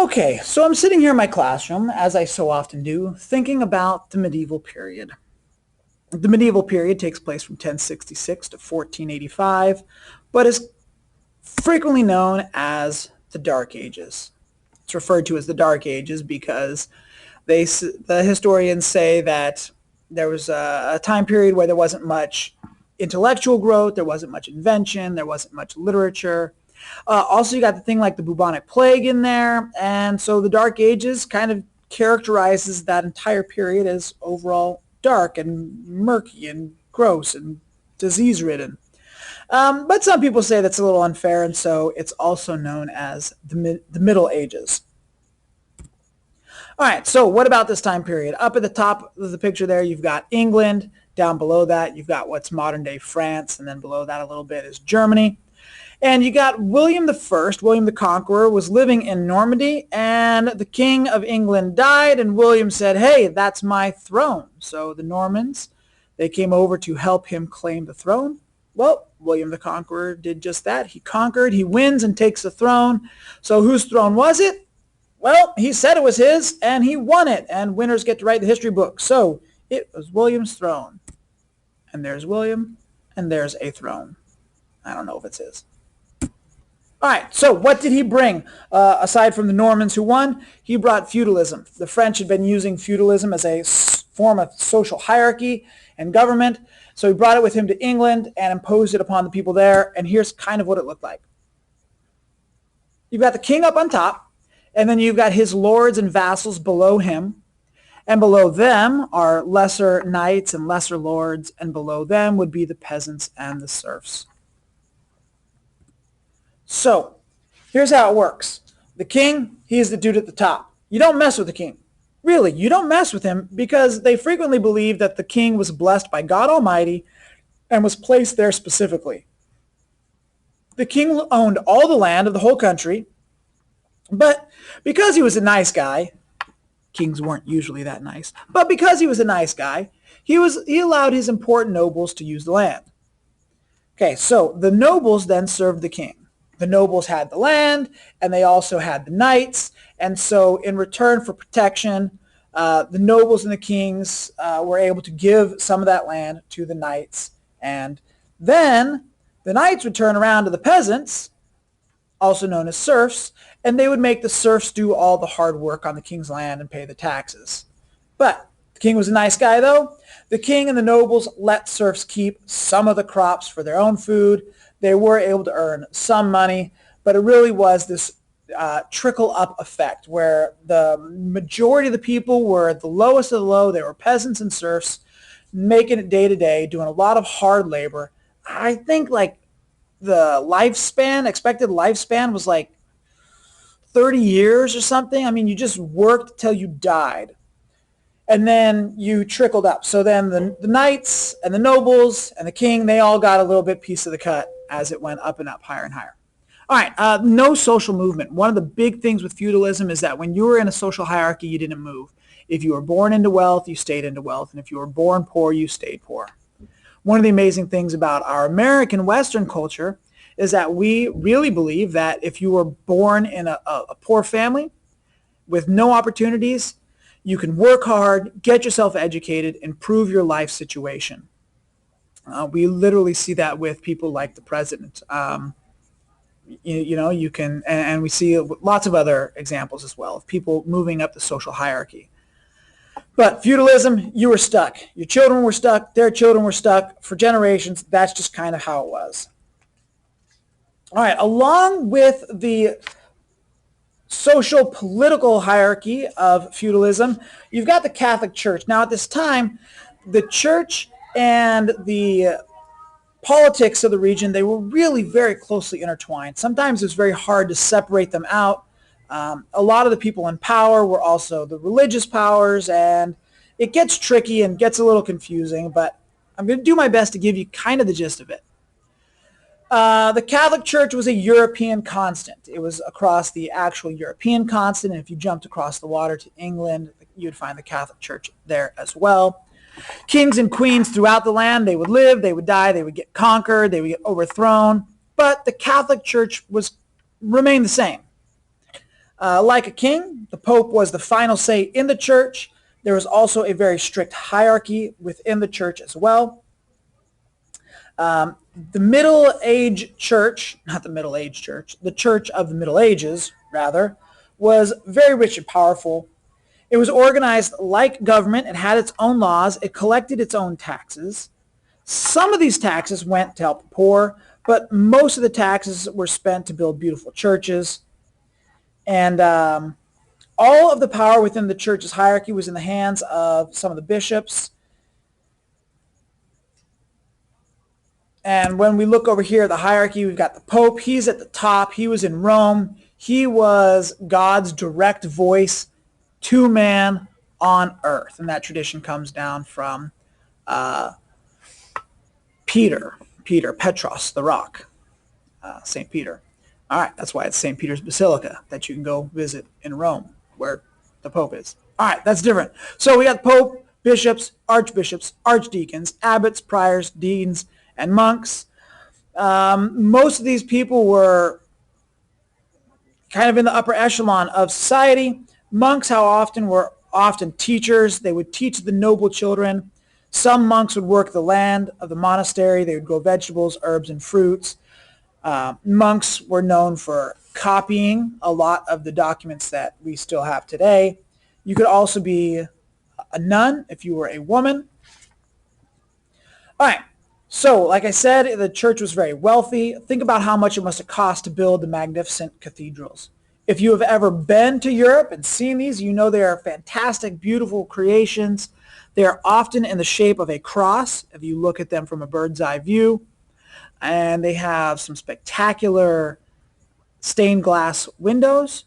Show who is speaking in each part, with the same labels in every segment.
Speaker 1: Okay, so I'm sitting here in my classroom, as I so often do, thinking about the medieval period. The medieval period takes place from 1066 to 1485, but is frequently known as the Dark Ages. It's referred to as the Dark Ages because the historians say that there was a time period where there wasn't much intellectual growth, there wasn't much invention, there wasn't much literature. Also, you got the thing like the bubonic plague in there, and so the Dark Ages kind of characterizes that entire period as overall dark and murky and gross and disease-ridden. But some people say that's a little unfair, and so it's also known as the Middle Ages. All right, so what about this time period? Up at the top of the picture there, you've got England. Down below that, you've got what's modern-day France, and then below that a little bit is Germany. And you got William the First, William the Conqueror, was living in Normandy, and the King of England died, and William said, hey, that's my throne. So the Normans, they came over to help him claim the throne. Well, William the Conqueror did just that. He conquered, he wins and takes the throne. So whose throne was it? Well, he said it was his, and he won it, and winners get to write the history book. So it was William's throne. And there's William, and there's a throne. I don't know if it's his. All right, so what did he bring aside from the Normans who won? He brought feudalism. The French had been using feudalism as a form of social hierarchy and government, so he brought it with him to England and imposed it upon the people there, and here's kind of what it looked like. You've got the king up on top, and then you've got his lords and vassals below him, and below them are lesser knights and lesser lords, and below them would be the peasants and the serfs. So, here's how it works. The king, he is the dude at the top. You don't mess with the king. Really, you don't mess with him because they frequently believe that the king was blessed by God Almighty and was placed there specifically. The king owned all the land of the whole country, but because he was a nice guy, kings weren't usually that nice, but because he was a nice guy, he allowed his important nobles to use the land. Okay, so the nobles then served the king. The nobles had the land, and they also had the knights, and so in return for protection, the nobles and the kings were able to give some of that land to the knights, and then the knights would turn around to the peasants, also known as serfs, and they would make the serfs do all the hard work on the king's land and pay the taxes. But the king was a nice guy, though. The king and the nobles let serfs keep some of the crops for their own food. They were able to earn some money, but it really was this trickle-up effect where the majority of the people were at the lowest of the low. They were peasants and serfs, making it day to day, doing a lot of hard labor. I think like the expected lifespan was like 30 years or something. I mean, you just worked till you died. And then you trickled up. So then the knights and the nobles and the king, they all got a little bit piece of the cut as it went up and up, higher and higher. All right, no social movement. One of the big things with feudalism is that when you were in a social hierarchy, you didn't move. If you were born into wealth, you stayed into wealth. And if you were born poor, you stayed poor. One of the amazing things about our American Western culture is that we really believe that if you were born in a poor family with no opportunities, you can work hard, get yourself educated, improve your life situation. We literally see that with people like the president. You can, and we see lots of other examples as well of people moving up the social hierarchy. But feudalism, you were stuck. Your children were stuck. Their children were stuck for generations. That's just kind of how it was. All right, along with the social political hierarchy of feudalism, you've got the Catholic Church. Now at this time, the church and the politics of the region, they were really very closely intertwined. Sometimes it was very hard to separate them out. A lot of the people in power were also the religious powers, and it gets tricky and gets a little confusing, but I'm going to do my best to give you kind of the gist of it. The Catholic Church was a European constant. It was across the actual European continent. And if you jumped across the water to England, you'd find the Catholic Church there as well. Kings and queens throughout the land, they would live, they would die, they would get conquered, they would get overthrown. But the Catholic Church remained the same. Like a king, the Pope was the final say in the church. There was also a very strict hierarchy within the church as well. The Middle Age church, not the Middle Age church, the church of the Middle Ages, rather, was very rich and powerful. It was organized like government. It had its own laws. It collected its own taxes. Some of these taxes went to help the poor, but most of the taxes were spent to build beautiful churches. And all of the power within the church's hierarchy was in the hands of some of the bishops. And when we look over here at the hierarchy, we've got the Pope. He's at the top. He was in Rome. He was God's direct voice to man on earth. And that tradition comes down from Petros, the rock, St. Peter. All right, that's why it's St. Peter's Basilica that you can go visit in Rome, where the Pope is. All right, that's different. So we got Pope, bishops, archbishops, archdeacons, abbots, priors, deans, and monks. Most of these people were kind of in the upper echelon of society. Monks, how often, were often teachers. They would teach the noble children. Some monks would work the land of the monastery. They would grow vegetables, herbs, and fruits. Monks were known for copying a lot of the documents that we still have today. You could also be a nun if you were a woman. All right. So, like I said, the church was very wealthy. Think about how much it must have cost to build the magnificent cathedrals. If you have ever been to Europe and seen these, you know they are fantastic, beautiful creations. They are often in the shape of a cross if you look at them from a bird's eye view. And they have some spectacular stained glass windows.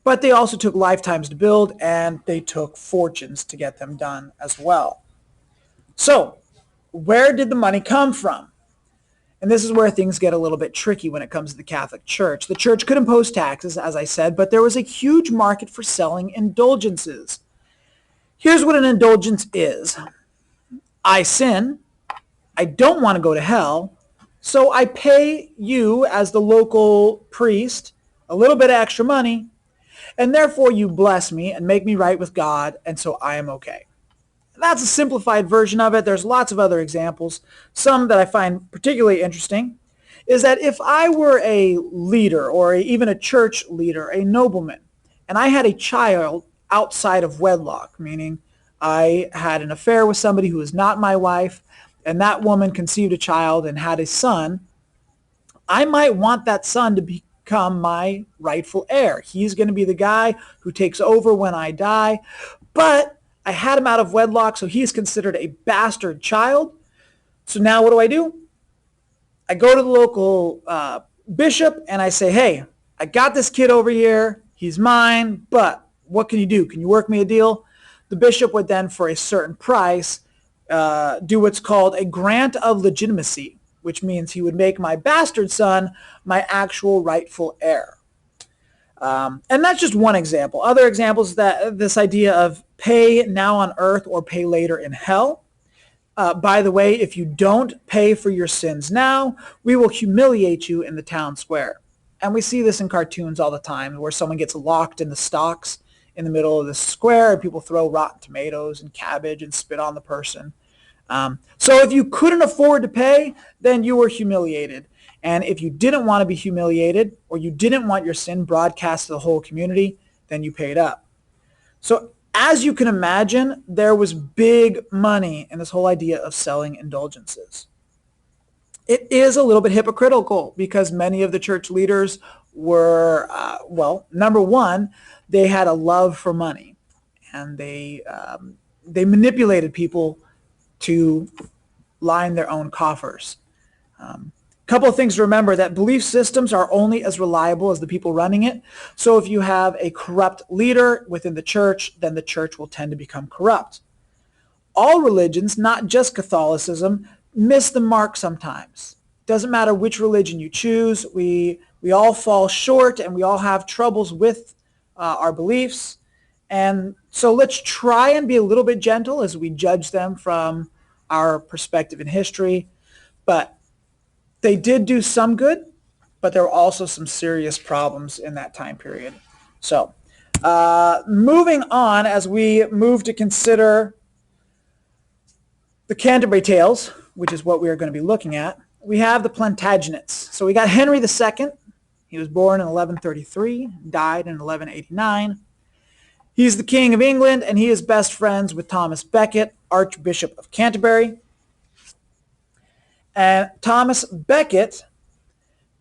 Speaker 1: But they also took lifetimes to build, and they took fortunes to get them done as well. So, where did the money come from? And this is where things get a little bit tricky when it comes to the Catholic Church. The church could impose taxes, as I said, but there was a huge market for selling indulgences. Here's what an indulgence is. I sin. I don't want to go to hell. So I pay you as the local priest a little bit of extra money, and therefore you bless me and make me right with God, and so I am okay. That's a simplified version of it. There's lots of other examples. Some that I find particularly interesting is that if I were a leader or even a church leader, a nobleman, and I had a child outside of wedlock, meaning I had an affair with somebody who was not my wife, and that woman conceived a child and had a son, I might want that son to become my rightful heir. He's going to be the guy who takes over when I die. But I had him out of wedlock, so he's considered a bastard child. So now what do? I go to the local bishop and I say, hey, I got this kid over here. He's mine, but what can you do? Can you work me a deal? The bishop would then, for a certain price, do what's called a grant of legitimacy, which means he would make my bastard son my actual rightful heir. And that's just one example. Other examples, that this idea of pay now on earth or pay later in hell. By the way, if you don't pay for your sins now, we will humiliate you in the town square. And we see this in cartoons all the time, where someone gets locked in the stocks in the middle of the square, and people throw rotten tomatoes and cabbage and spit on the person. So if you couldn't afford to pay, then you were humiliated. And if you didn't want to be humiliated, or you didn't want your sin broadcast to the whole community, then you paid up. So as you can imagine, there was big money in this whole idea of selling indulgences. It is a little bit hypocritical because many of the church leaders were, number one, they had a love for money, and they manipulated people to line their own coffers. Couple of things to remember: that belief systems are only as reliable as the people running it. So if you have a corrupt leader within the church, then the church will tend to become corrupt. All religions, not just Catholicism, miss the mark sometimes. Doesn't matter which religion you choose. We all fall short, and we all have troubles with our beliefs. And so let's try and be a little bit gentle as we judge them from our perspective in history. But they did do some good, but there were also some serious problems in that time period. So moving on, as we move to consider the Canterbury Tales, which is what we are going to be looking at, we have the Plantagenets. So we got Henry II. He was born in 1133, died in 1189. He's the King of England, and he is best friends with Thomas Becket, Archbishop of Canterbury. And Thomas Becket,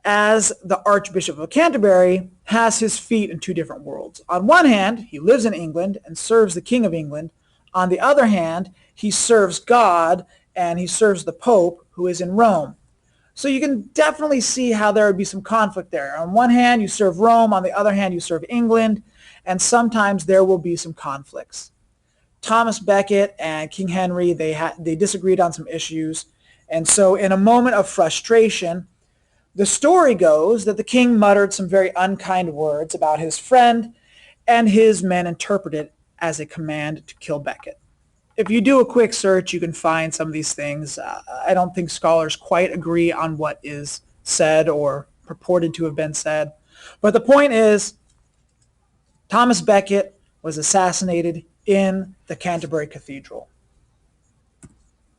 Speaker 1: as the Archbishop of Canterbury, has his feet in two different worlds. On one hand, he lives in England and serves the King of England. On the other hand, he serves God and he serves the Pope, who is in Rome. So you can definitely see how there would be some conflict there. On one hand, you serve Rome. On the other hand, you serve England. And sometimes there will be some conflicts. Thomas Becket and King Henry, they disagreed on some issues. And so in a moment of frustration, the story goes that the king muttered some very unkind words about his friend, and his men interpreted it as a command to kill Becket. If you do a quick search, you can find some of these things. I don't think scholars quite agree on what is said or purported to have been said. But the point is, Thomas Becket was assassinated in the Canterbury Cathedral.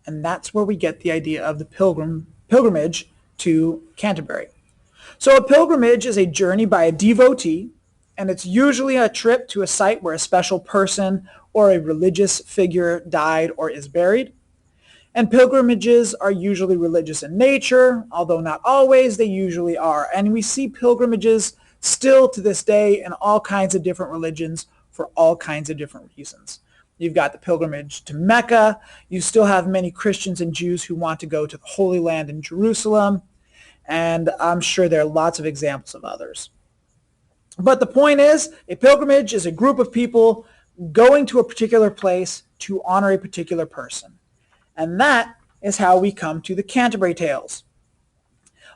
Speaker 1: And that's where we get the idea of the pilgrimage to Canterbury. So a pilgrimage is a journey by a devotee, and it's usually a trip to a site where a special person or a religious figure died or is buried. And pilgrimages are usually religious in nature, although not always, they usually are. And we see pilgrimages still to this day in all kinds of different religions for all kinds of different reasons. You've got the pilgrimage to Mecca. You still have many Christians and Jews who want to go to the Holy Land in Jerusalem. And I'm sure there are lots of examples of others. But the point is, a pilgrimage is a group of people going to a particular place to honor a particular person. And that is how we come to the Canterbury Tales.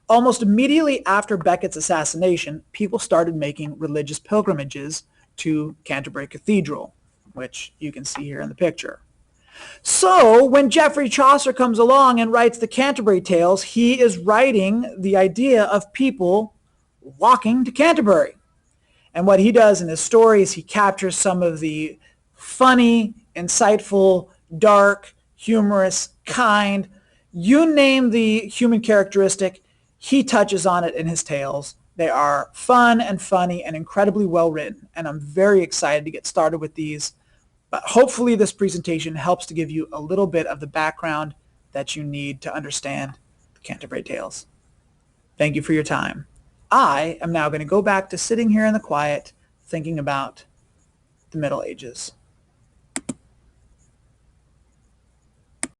Speaker 1: Almost immediately after Becket's assassination, people started making religious pilgrimages to Canterbury Cathedral, which you can see here in the picture. So when Geoffrey Chaucer comes along and writes the Canterbury Tales, he is writing the idea of people walking to Canterbury. And what he does in his story is he captures some of the funny, insightful, dark, humorous, kind, you name the human characteristic, he touches on it in his tales. They are fun and funny and incredibly well written, and I'm very excited to get started with these. But hopefully this presentation helps to give you a little bit of the background that you need to understand the Canterbury Tales. Thank you for your time. I am now going to go back to sitting here in the quiet thinking about the Middle Ages.